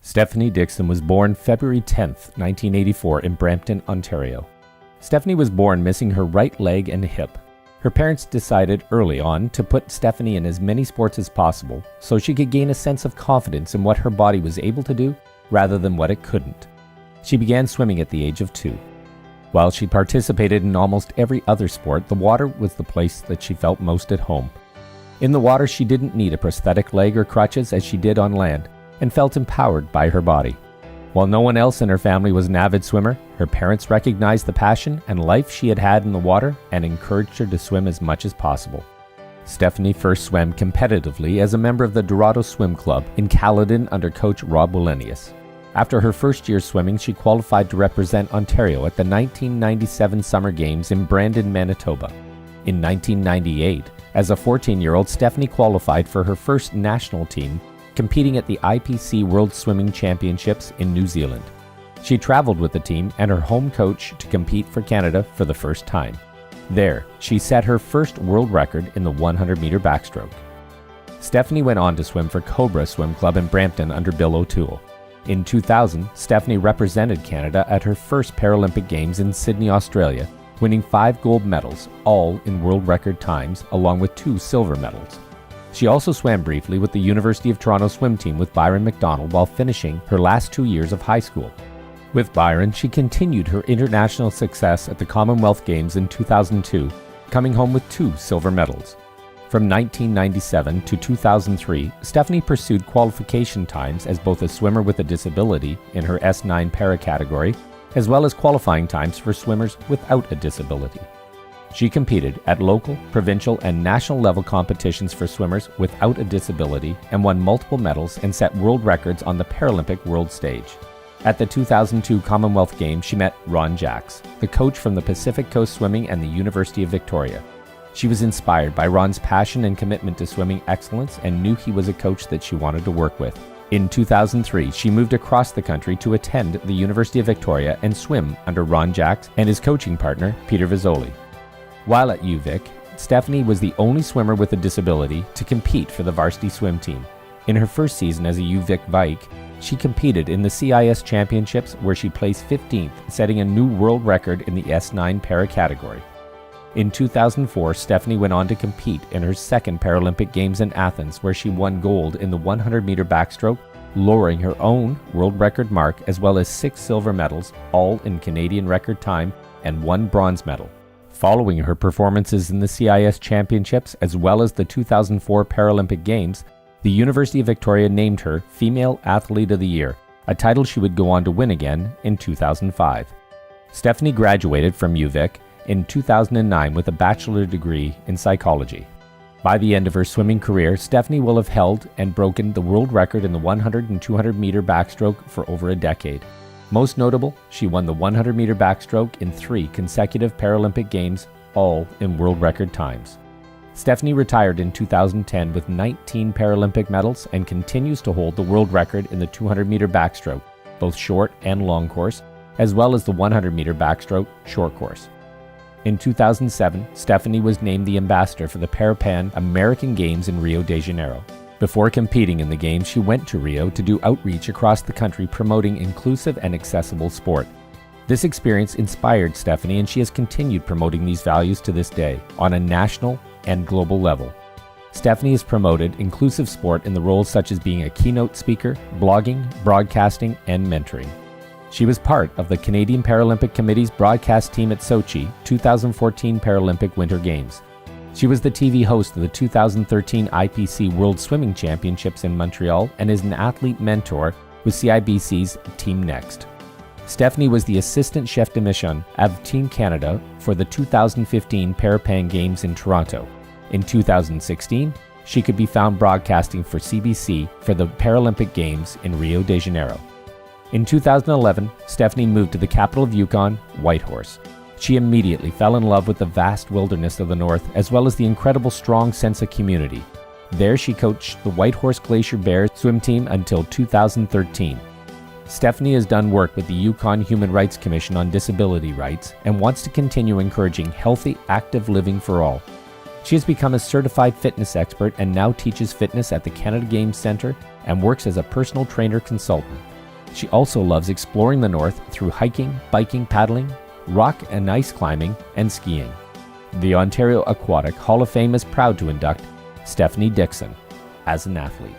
Stephanie Dixon was born February 10, 1984 in Brampton, Ontario. Stephanie was born missing her right leg and hip. Her parents decided early on to put Stephanie in as many sports as possible so she could gain a sense of confidence in what her body was able to do rather than what it couldn't. She began swimming at the age of 2. While she participated in almost every other sport, the water was the place that she felt most at home. In the water, she didn't need a prosthetic leg or crutches as she did on land, and felt empowered by her body. While no one else in her family was an avid swimmer, her parents recognized the passion and life she had had in the water and encouraged her to swim as much as possible. Stephanie first swam competitively as a member of the Dorado Swim Club in Caledon under coach Rob Wallenius. After her first year swimming, she qualified to represent Ontario at the 1997 Summer Games in Brandon, Manitoba. In 1998, as a 14-year-old, Stephanie qualified for her first national team, competing at the IPC World Swimming Championships in New Zealand. She traveled with the team and her home coach to compete for Canada for the first time. There, she set her first world record in the 100-meter backstroke. Stephanie went on to swim for Cobra Swim Club in Brampton under Bill O'Toole. In 2000, Stephanie represented Canada at her first Paralympic Games in Sydney, Australia, winning 5 gold medals, all in world record times, along with 2 silver medals. She also swam briefly with the University of Toronto swim team with Byron McDonald while finishing her last 2 years of high school. With Byron, she continued her international success at the Commonwealth Games in 2002, coming home with 2 silver medals. From 1997 to 2003, Stephanie pursued qualification times as both a swimmer with a disability in her S9 para category, as well as qualifying times for swimmers without a disability. She competed at local, provincial, and national level competitions for swimmers without a disability and won multiple medals and set world records on the Paralympic world stage. At the 2002 Commonwealth Games, she met Ron Jacks, the coach from the Pacific Coast Swimming and the University of Victoria. She was inspired by Ron's passion and commitment to swimming excellence and knew he was a coach that she wanted to work with. In 2003, she moved across the country to attend the University of Victoria and swim under Ron Jacks and his coaching partner, Peter Vizzoli. While at UVic, Stephanie was the only swimmer with a disability to compete for the varsity swim team. In her first season as a UVic Vike, she competed in the CIS Championships where she placed 15th, setting a new world record in the S9 para category. In 2004, Stephanie went on to compete in her second Paralympic Games in Athens where she won gold in the 100-meter backstroke, lowering her own world record mark as well as 6 silver medals, all in Canadian record time, and 1 bronze medal. Following her performances in the CIS Championships as well as the 2004 Paralympic Games, the University of Victoria named her Female Athlete of the Year, a title she would go on to win again in 2005. Stephanie graduated from UVic in 2009 with a bachelor's degree in psychology. By the end of her swimming career, Stephanie will have held and broken the world record in the 100 and 200-meter backstroke for over a decade. Most notable, she won the 100-meter backstroke in 3 consecutive Paralympic Games, all in world record times. Stephanie retired in 2010 with 19 Paralympic medals and continues to hold the world record in the 200-meter backstroke, both short and long course, as well as the 100-meter backstroke short course. In 2007, Stephanie was named the ambassador for the Parapan American Games in Rio de Janeiro. Before competing in the Games, she went to Rio to do outreach across the country promoting inclusive and accessible sport. This experience inspired Stephanie and she has continued promoting these values to this day on a national and global level. Stephanie has promoted inclusive sport in the roles such as being a keynote speaker, blogging, broadcasting, and mentoring. She was part of the Canadian Paralympic Committee's broadcast team at Sochi 2014 Paralympic Winter Games. She was the TV host of the 2013 IPC World Swimming Championships in Montreal and is an athlete mentor with CIBC's Team Next. Stephanie was the assistant chef de mission of Team Canada for the 2015 Parapan Games in Toronto. In 2016, she could be found broadcasting for CBC for the Paralympic Games in Rio de Janeiro. In 2011, Stephanie moved to the capital of Yukon, Whitehorse. She immediately fell in love with the vast wilderness of the north as well as the incredible strong sense of community. There she coached the Whitehorse Glacier Bears swim team until 2013. Stephanie has done work with the Yukon Human Rights Commission on disability rights and wants to continue encouraging healthy, active living for all. She has become a certified fitness expert and now teaches fitness at the Canada Games Centre and works as a personal trainer consultant. She also loves exploring the North through hiking, biking, paddling, rock and ice climbing, and skiing. The Ontario Aquatic Hall of Fame is proud to induct Stephanie Dixon as an athlete.